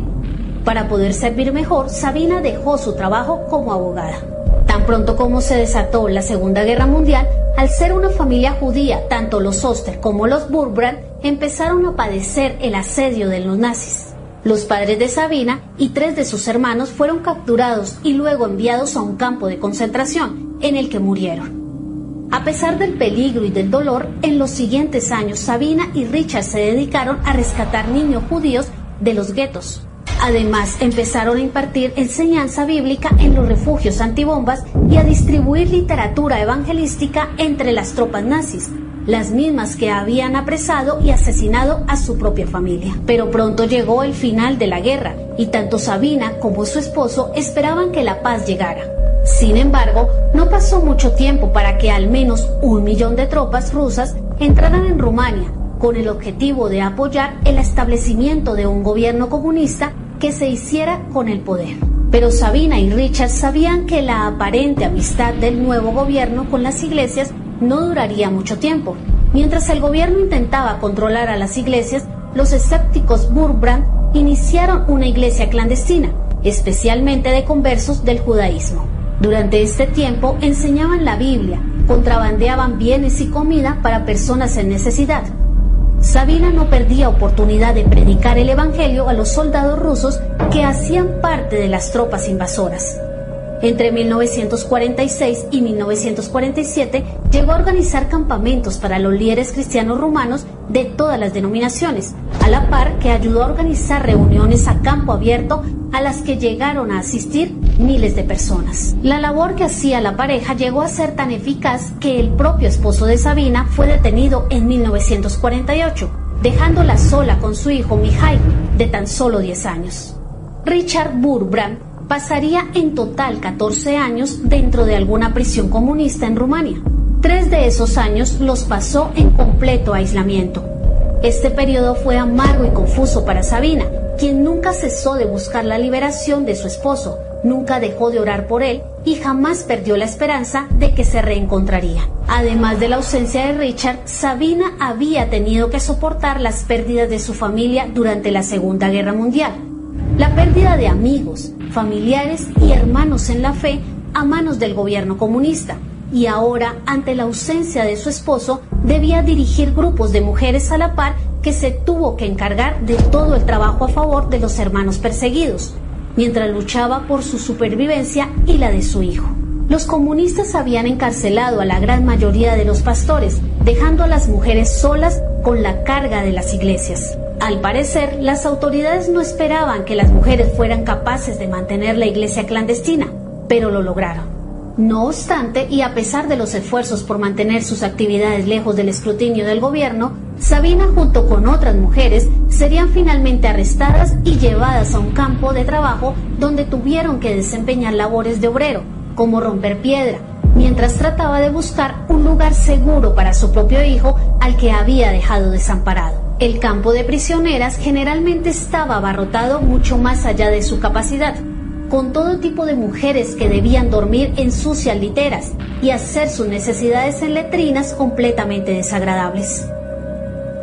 Para poder servir mejor, Sabina dejó su trabajo como abogada. Tan pronto como se desató la Segunda Guerra Mundial, al ser una familia judía, tanto los Hoster como los Wurmbrand empezaron a padecer el asedio de los nazis. Los padres de Sabina y 3 de sus hermanos fueron capturados y luego enviados a un campo de concentración, en el que murieron. A pesar del peligro y del dolor, en los siguientes años Sabina y Richard se dedicaron a rescatar niños judíos de los guetos. Además, empezaron a impartir enseñanza bíblica en los refugios antibombas y a distribuir literatura evangelística entre las tropas nazis, las mismas que habían apresado y asesinado a su propia familia. Pero pronto llegó el final de la guerra y tanto Sabina como su esposo esperaban que la paz llegara. Sin embargo, no pasó mucho tiempo para que al menos 1 millón de tropas rusas entraran en Rumania, con el objetivo de apoyar el establecimiento de un gobierno comunista que se hiciera con el poder. Pero Sabina y Richard sabían que la aparente amistad del nuevo gobierno con las iglesias no duraría mucho tiempo. Mientras el gobierno intentaba controlar a las iglesias, los escépticos Wurmbrand iniciaron una iglesia clandestina, especialmente de conversos del judaísmo. Durante este tiempo enseñaban la Biblia, contrabandeaban bienes y comida para personas en necesidad. Sabina no perdía oportunidad de predicar el evangelio a los soldados rusos que hacían parte de las tropas invasoras. Entre 1946 y 1947 llegó a organizar campamentos para los líderes cristianos rumanos de todas las denominaciones, a la par que ayudó a organizar reuniones a campo abierto a las que llegaron a asistir miles de personas. La labor que hacía la pareja llegó a ser tan eficaz que el propio esposo de Sabina fue detenido en 1948, dejándola sola con su hijo Mikhail, de tan solo 10 años. Richard Wurmbrand pasaría en total 14 años dentro de alguna prisión comunista en Rumania. 3 de esos años los pasó en completo aislamiento. Este periodo fue amargo y confuso para Sabina, quien nunca cesó de buscar la liberación de su esposo, nunca dejó de orar por él y jamás perdió la esperanza de que se reencontrarían. Además de la ausencia de Richard, Sabina había tenido que soportar las pérdidas de su familia durante la Segunda Guerra Mundial. La pérdida de amigos, familiares y hermanos en la fe a manos del gobierno comunista. Y ahora, ante la ausencia de su esposo, debía dirigir grupos de mujeres a la par que se tuvo que encargar de todo el trabajo a favor de los hermanos perseguidos, mientras luchaba por su supervivencia y la de su hijo. Los comunistas habían encarcelado a la gran mayoría de los pastores, dejando a las mujeres solas con la carga de las iglesias. Al parecer, las autoridades no esperaban que las mujeres fueran capaces de mantener la iglesia clandestina, pero lo lograron. No obstante, y a pesar de los esfuerzos por mantener sus actividades lejos del escrutinio del gobierno, Sabina junto con otras mujeres serían finalmente arrestadas y llevadas a un campo de trabajo donde tuvieron que desempeñar labores de obrero, como romper piedra, mientras trataba de buscar un lugar seguro para su propio hijo al que había dejado desamparado. El campo de prisioneras generalmente estaba abarrotado mucho más allá de su capacidad, con todo tipo de mujeres que debían dormir en sucias literas y hacer sus necesidades en letrinas completamente desagradables.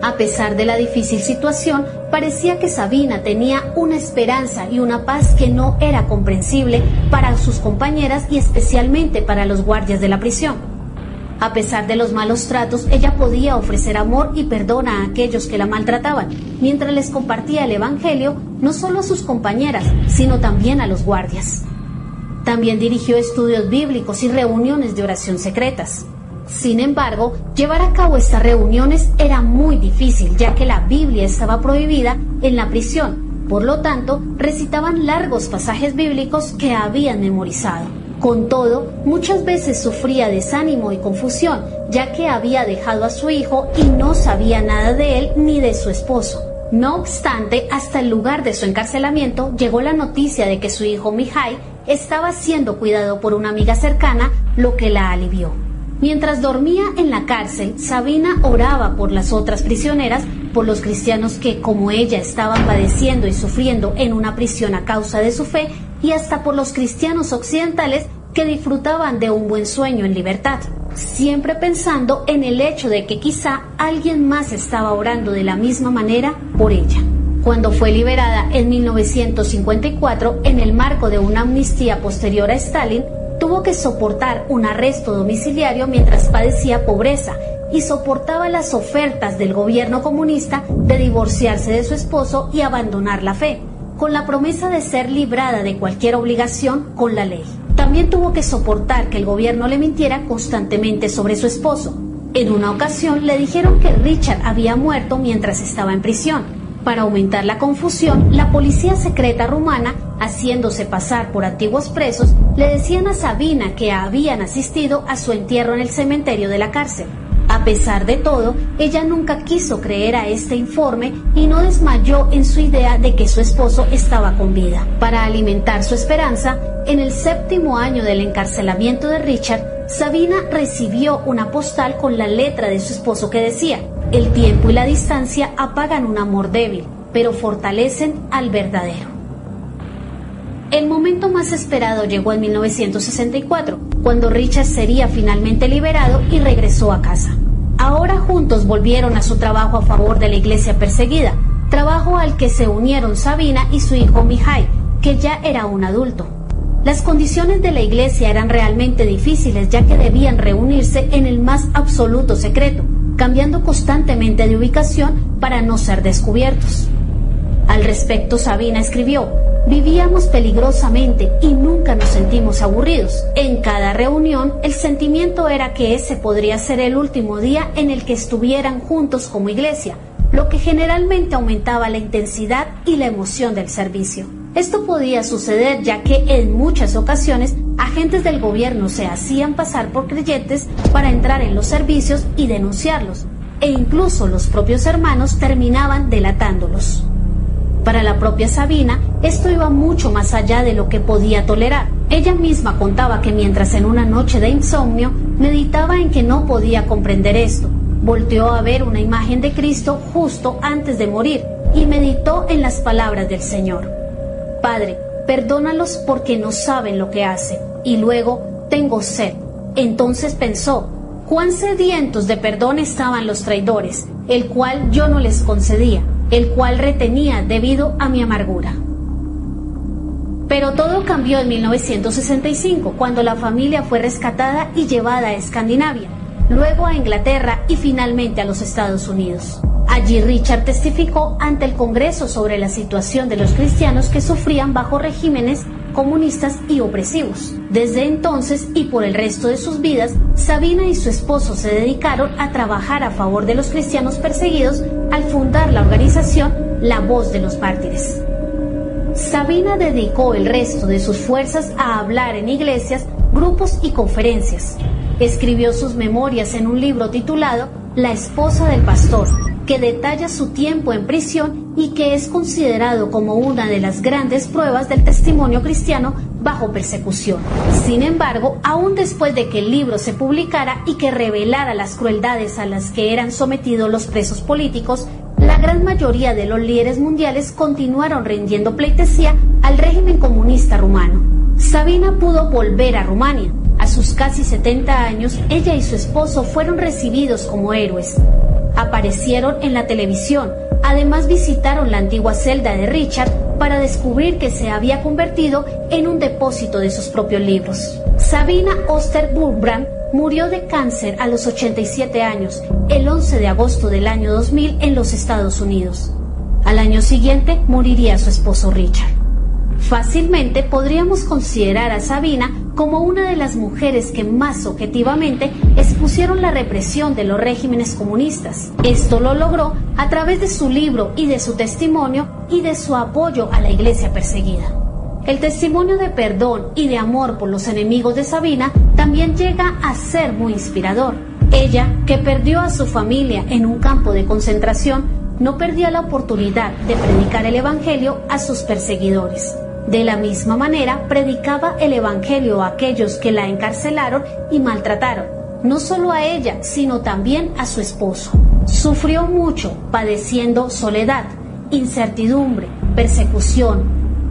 A pesar de la difícil situación, parecía que Sabina tenía una esperanza y una paz que no era comprensible para sus compañeras y especialmente para los guardias de la prisión. A pesar de los malos tratos, ella podía ofrecer amor y perdón a aquellos que la maltrataban, mientras les compartía el evangelio no solo a sus compañeras, sino también a los guardias. También dirigió estudios bíblicos y reuniones de oración secretas. Sin embargo, llevar a cabo estas reuniones era muy difícil, ya que la Biblia estaba prohibida en la prisión. Por lo tanto, recitaban largos pasajes bíblicos que habían memorizado. Con todo, muchas veces sufría desánimo y confusión, ya que había dejado a su hijo y no sabía nada de él ni de su esposo. No obstante, hasta el lugar de su encarcelamiento llegó la noticia de que su hijo Mihai estaba siendo cuidado por una amiga cercana, lo que la alivió. Mientras dormía en la cárcel, Sabina oraba por las otras prisioneras, por los cristianos que, como ella, estaban padeciendo y sufriendo en una prisión a causa de su fe, y hasta por los cristianos occidentales que disfrutaban de un buen sueño en libertad, siempre pensando en el hecho de que quizá alguien más estaba orando de la misma manera por ella. Cuando fue liberada en 1954, en el marco de una amnistía posterior a Stalin, tuvo que soportar un arresto domiciliario mientras padecía pobreza y soportaba las ofertas del gobierno comunista de divorciarse de su esposo y abandonar la fe, con la promesa de ser librada de cualquier obligación con la ley. También tuvo que soportar que el gobierno le mintiera constantemente sobre su esposo. En una ocasión le dijeron que Richard había muerto mientras estaba en prisión. Para aumentar la confusión, la policía secreta rumana, haciéndose pasar por antiguos presos, le decían a Sabina que habían asistido a su entierro en el cementerio de la cárcel. A pesar de todo, ella nunca quiso creer a este informe y no desmayó en su idea de que su esposo estaba con vida. Para alimentar su esperanza, en el 7º año del encarcelamiento de Richard, Sabina recibió una postal con la letra de su esposo que decía: "El tiempo y la distancia apagan un amor débil, pero fortalecen al verdadero". El momento más esperado llegó en 1964, cuando Richard sería finalmente liberado y regresó a casa. Ahora juntos volvieron a su trabajo a favor de la iglesia perseguida, trabajo al que se unieron Sabina y su hijo Mihai, que ya era un adulto. Las condiciones de la iglesia eran realmente difíciles, ya que debían reunirse en el más absoluto secreto, cambiando constantemente de ubicación para no ser descubiertos. Al respecto, Sabina escribió: "Vivíamos peligrosamente y nunca nos sentimos aburridos. En cada reunión, el sentimiento era que ese podría ser el último día en el que estuvieran juntos como iglesia, lo que generalmente aumentaba la intensidad y la emoción del servicio". Esto podía suceder ya que en muchas ocasiones agentes del gobierno se hacían pasar por creyentes para entrar en los servicios y denunciarlos, e incluso los propios hermanos terminaban delatándolos. Para la propia Sabina, esto iba mucho más allá de lo que podía tolerar. Ella misma contaba que mientras en una noche de insomnio meditaba en que no podía comprender esto. Volteó a ver una imagen de Cristo justo antes de morir y meditó en las palabras del Señor. Padre, perdónalos porque no saben lo que hacen. Y luego, tengo sed. Entonces pensó, cuán sedientos de perdón estaban los traidores, el cual yo no les concedía, el cual retenía debido a mi amargura. Pero todo cambió en 1965, cuando la familia fue rescatada y llevada a Escandinavia, luego a Inglaterra y finalmente a los Estados Unidos. Allí Richard testificó ante el Congreso sobre la situación de los cristianos que sufrían bajo regímenes comunistas y opresivos. Desde entonces y por el resto de sus vidas, Sabina y su esposo se dedicaron a trabajar a favor de los cristianos perseguidos al fundar la organización La Voz de los Mártires. Sabina dedicó el resto de sus fuerzas a hablar en iglesias, grupos y conferencias. Escribió sus memorias en un libro titulado La esposa del pastor, que detalla su tiempo en prisión y que es considerado como una de las grandes pruebas del testimonio cristiano bajo persecución. Sin embargo, aún después de que el libro se publicara y que revelara las crueldades a las que eran sometidos los presos políticos, la gran mayoría de los líderes mundiales continuaron rindiendo pleitesía al régimen comunista rumano. Sabina pudo volver a Rumania. A sus casi 70 años, ella y su esposo fueron recibidos como héroes. Aparecieron en la televisión. Además visitaron la antigua celda de Richard para descubrir que se había convertido en un depósito de sus propios libros. Sabina Oster Burbrand murió de cáncer a los 87 años, el 11 de agosto del año 2000 en los Estados Unidos. Al año siguiente moriría su esposo Richard. Fácilmente podríamos considerar a Sabina como una de las mujeres que más objetivamente expusieron la represión de los regímenes comunistas. Esto lo logró a través de su libro y de su testimonio y de su apoyo a la iglesia perseguida. El testimonio de perdón y de amor por los enemigos de Sabina también llega a ser muy inspirador. Ella, que perdió a su familia en un campo de concentración, no perdió la oportunidad de predicar el evangelio a sus perseguidores. De la misma manera, predicaba el evangelio a aquellos que la encarcelaron y maltrataron, no solo a ella, sino también a su esposo. Sufrió mucho, padeciendo soledad, incertidumbre, persecución,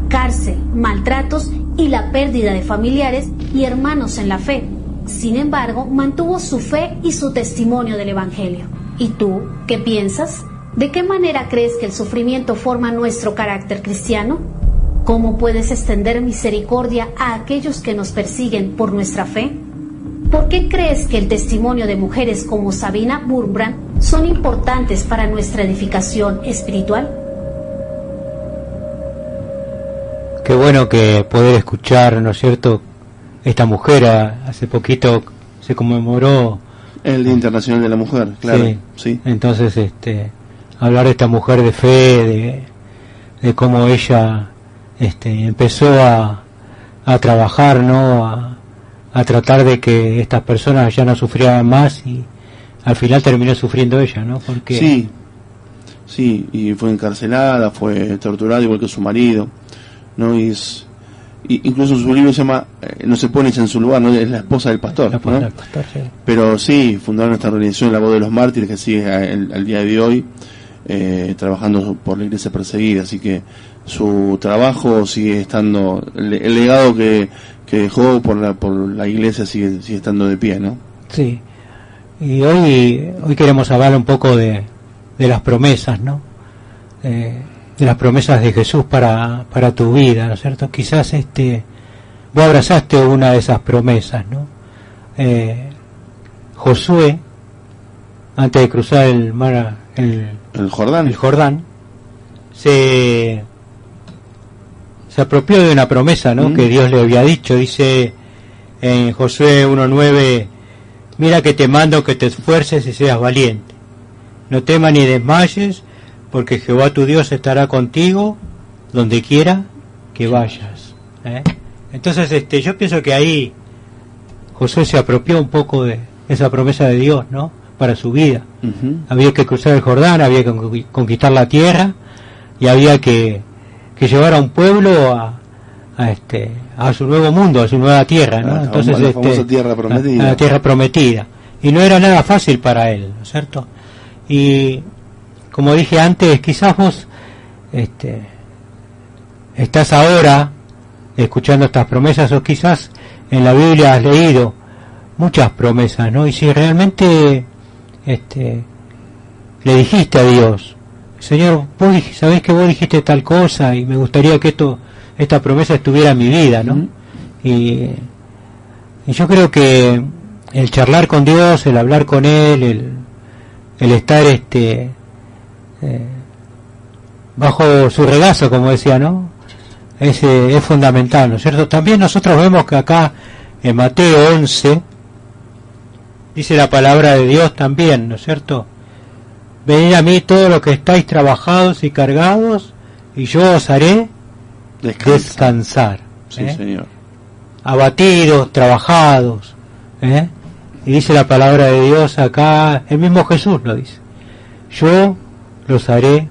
cárcel, maltratos y la pérdida de familiares y hermanos en la fe. Sin embargo, mantuvo su fe y su testimonio del evangelio. ¿Y tú, qué piensas? ¿De qué manera crees que el sufrimiento forma nuestro carácter cristiano? ¿Cómo puedes extender misericordia a aquellos que nos persiguen por nuestra fe? ¿Por qué crees que el testimonio de mujeres como Sabina Burbrand son importantes para nuestra edificación espiritual? Qué bueno que poder escuchar, ¿no es cierto? Esta mujer, hace poquito se conmemoró el Día Internacional de la Mujer, claro. Sí, sí. Entonces, hablar de esta mujer de fe, de cómo ella empezó a trabajar, ¿no? A tratar de que estas personas ya no sufrieran más y al final terminó sufriendo ella, ¿no? Porque sí, y fue encarcelada, fue torturada igual que su marido, ¿no? Y incluso su libro se llama No se pone en su lugar, ¿no? Es la esposa del pastor, ¿no? Del pastor, sí. Pero sí, fundaron esta organización La Voz de los Mártires que sigue al día de hoy trabajando por la iglesia perseguida, así que su trabajo sigue estando, el legado que dejó por la iglesia sigue estando de pie, ¿no? Sí. Y hoy queremos hablar un poco de las promesas, ¿no? De las promesas de Jesús para tu vida, ¿no es cierto? Quizás vos abrazaste una de esas promesas, ¿no? Josué, antes de cruzar el mar, el Jordán, se apropió de una promesa, ¿no? Que Dios le había dicho. Dice en Josué 1:9, mira que te mando que te esfuerces y seas valiente, no temas ni desmayes, porque Jehová tu Dios estará contigo donde quiera que vayas. Entonces yo pienso que ahí Josué se apropió un poco de esa promesa de Dios, ¿no? Para su vida. Había que cruzar el Jordán, había que conquistar la tierra y había que llevar a un pueblo a a su nuevo mundo, a su nueva tierra, ¿no? Entonces, la famosa tierra prometida. A la tierra prometida. Y no era nada fácil para él, ¿no es cierto? Y como dije antes, quizás vos estás ahora escuchando estas promesas, o quizás en la Biblia has leído muchas promesas, ¿no? Y si realmente le dijiste a Dios, Señor, vos sabés que vos dijiste tal cosa y me gustaría que esta promesa estuviera en mi vida, ¿no? Y yo creo que el charlar con Dios, el hablar con Él, el estar bajo su regazo, como decía, ¿no? Es fundamental, ¿no es cierto? También nosotros vemos que acá en Mateo 11 dice la palabra de Dios también, ¿no es cierto? Venid a mí todos los que estáis trabajados y cargados, y yo os haré descansar. Sí, Señor. Abatidos, trabajados, y dice la palabra de Dios acá, el mismo Jesús lo dice, yo los haré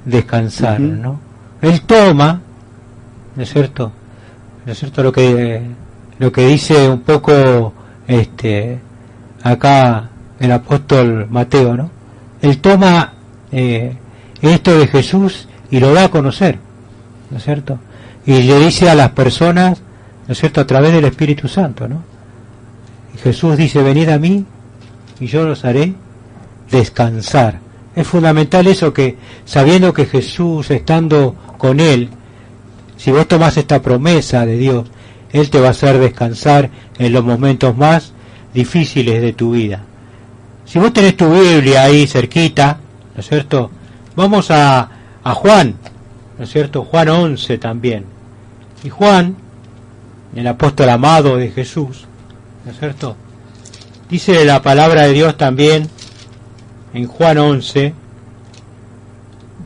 descansar, ¿no? Él toma, ¿no es cierto? ¿No es cierto lo que dice un poco acá el apóstol Mateo, ¿no? Él toma esto de Jesús y lo da a conocer, ¿no es cierto? Y le dice a las personas, ¿no es cierto?, a través del Espíritu Santo, ¿no? Y Jesús dice, venid a mí y yo los haré descansar. Es fundamental eso, que sabiendo que Jesús, estando con Él, si vos tomás esta promesa de Dios, Él te va a hacer descansar en los momentos más difíciles de tu vida. Si vos tenés tu Biblia ahí cerquita, ¿no es cierto?, vamos a Juan, ¿no es cierto?, Juan 11 también. Y Juan, el apóstol amado de Jesús, ¿no es cierto?, dice la palabra de Dios también en Juan 11,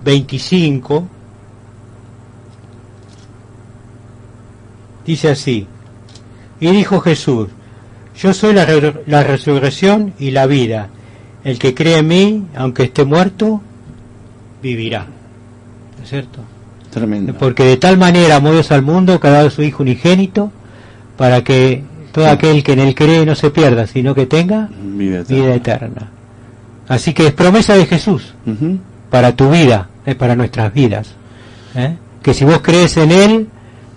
25, dice así, y dijo Jesús, yo soy la resurrección y la vida, el que cree en mí, aunque esté muerto, vivirá. ¿No es cierto? Tremendo. Porque de tal manera amó Dios al mundo que ha dado a su Hijo unigénito, para que todo aquel que en él cree no se pierda, sino que tenga vida eterna. Así que es promesa de Jesús para tu vida, para nuestras vidas. Que si vos crees en Él,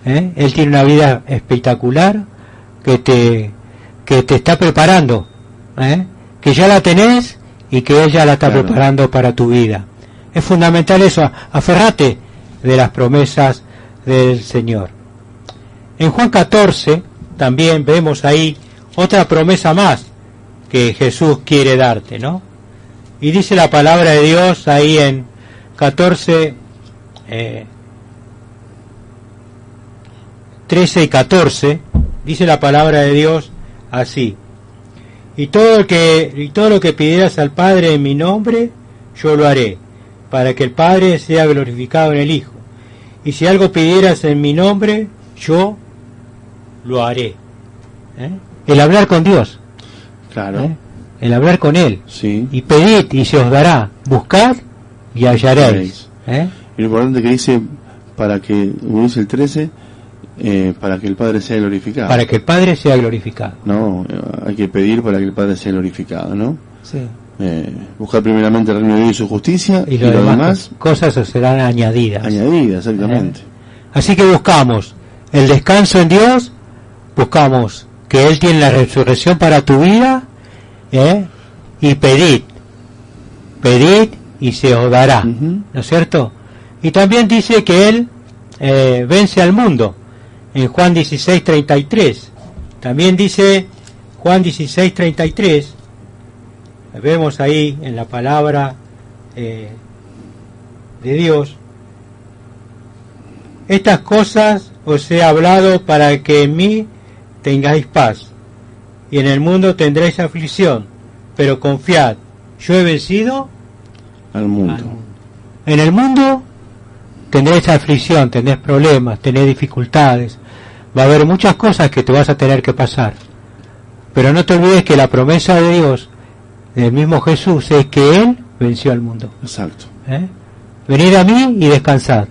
Él tiene una vida espectacular que te está preparando, que ya la tenés y que Él ya la está preparando para tu vida. Es fundamental eso, aferrate de las promesas del Señor. En Juan 14 también vemos ahí otra promesa más que Jesús quiere darte, ¿no? Y dice la palabra de Dios ahí en 14, 13 y 14, dice la palabra de Dios así, y todo lo que pidieras al Padre en mi nombre, yo lo haré, para que el Padre sea glorificado en el Hijo. Y si algo pidieras en mi nombre, yo lo haré. El hablar con Dios. Claro. El hablar con Él. Sí. Y pedid y se os dará. Buscad y hallaréis. Y lo importante que dice, para que, como dice el 13, para que el Padre sea glorificado. Para que el Padre sea glorificado. No, hay que pedir para que el Padre sea glorificado, ¿no? Sí. Buscar primeramente el reino de Dios y su justicia, y lo demás cosas os serán añadidas. Añadidas, exactamente. Así que buscamos el descanso en Dios, buscamos que Él tiene la resurrección para tu vida, y pedid y se os dará, ¿no es cierto? Y también dice que Él vence al mundo, en Juan 16:33. También dice Juan 16:33, vemos ahí en la palabra de Dios, estas cosas os he hablado para que en mí tengáis paz, y en el mundo tendréis aflicción, pero confiad, yo he vencido al mundo. En el mundo tendréis aflicción, tendréis problemas, tendréis dificultades, va a haber muchas cosas que te vas a tener que pasar, pero no te olvides que la promesa de Dios, del mismo Jesús, es que Él venció al mundo. Exacto. Venid a mí y descansad.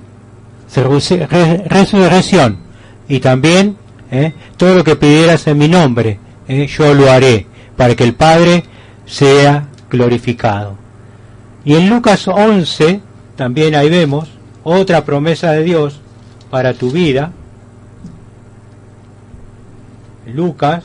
Resurrección Y también, todo lo que pidieras en mi nombre, yo lo haré, para que el Padre sea glorificado. Y en Lucas 11, también ahí vemos otra promesa de Dios para tu vida. Lucas,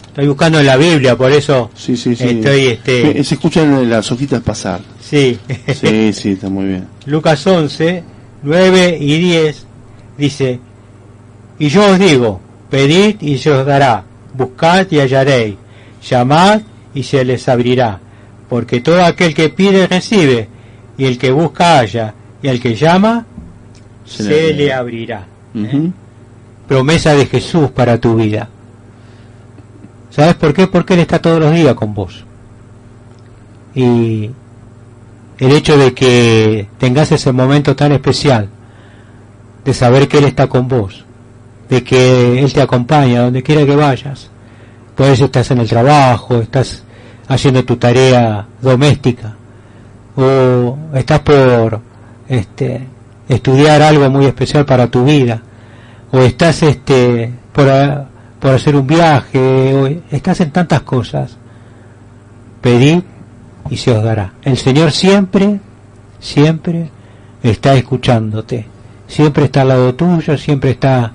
estoy buscando en la Biblia, por eso sí. estoy... Se escuchan las hojitas pasar. Sí. Sí, está muy bien. Lucas 11, 9 y 10, dice: y yo os digo, pedid y se os dará, buscad y hallaréis, llamad y se les abrirá, porque todo aquel que pide recibe, y el que busca halla, y al que llama se le abrirá. Promesa de Jesús para tu vida. ¿Sabes por qué? Porque Él está todos los días con vos. Y el hecho de que tengas ese momento tan especial, de saber que Él está con vos, de que Él te acompaña donde quiera que vayas, pues estás en el trabajo, estás haciendo tu tarea doméstica, o estás por estudiar algo muy especial para tu vida, o estás por hacer un viaje, o estás en tantas cosas. Pedid y se os dará. El Señor siempre está escuchándote, siempre está al lado tuyo, siempre está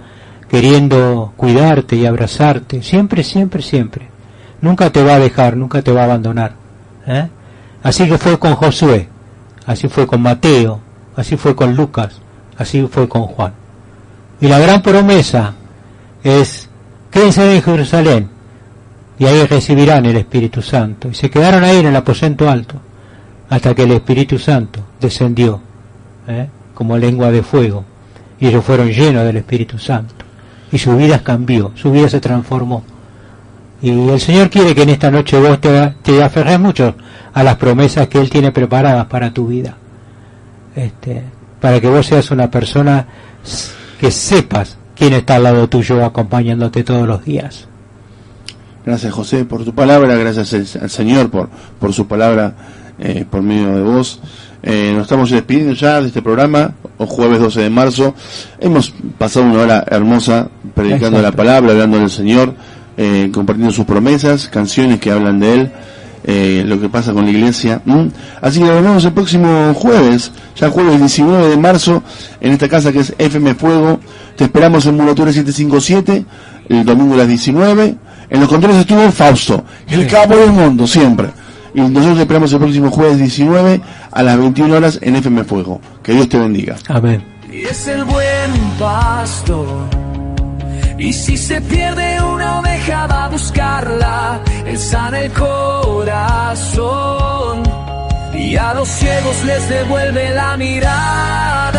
queriendo cuidarte y abrazarte, siempre. Nunca te va a dejar, nunca te va a abandonar. Así que fue con Josué, así fue con Mateo, así fue con Lucas, así fue con Juan. Y la gran promesa es: quédense en Jerusalén, y ahí recibirán el Espíritu Santo. Y se quedaron ahí en el aposento alto, hasta que el Espíritu Santo descendió, como lengua de fuego, y ellos fueron llenos del Espíritu Santo, y su vida cambió, su vida se transformó. Y el Señor quiere que en esta noche vos te aferres mucho a las promesas que Él tiene preparadas para tu vida, para que vos seas una persona que sepas quién está al lado tuyo acompañándote todos los días. Gracias, José, por tu palabra, gracias al Señor por su palabra por medio de vos. Nos estamos despidiendo ya de este programa, jueves 12 de marzo. Hemos pasado una hora hermosa predicando la palabra, hablando del Señor, compartiendo sus promesas, canciones que hablan de Él, lo que pasa con la iglesia. Así que nos vemos el próximo jueves, ya jueves 19 de marzo, en esta casa que es FM Fuego. Te esperamos en Muratura 757, el domingo a las 19. En los controles estuvo Fausto, el capo del mundo, siempre. Y nosotros te esperamos el próximo jueves 19 a las 21 horas en FM Fuego. Que Dios te bendiga. Amén. Y es el buen pastor. Y si se pierde una oveja va a buscarla. Él sana el corazón. Y a los ciegos les devuelve la mirada.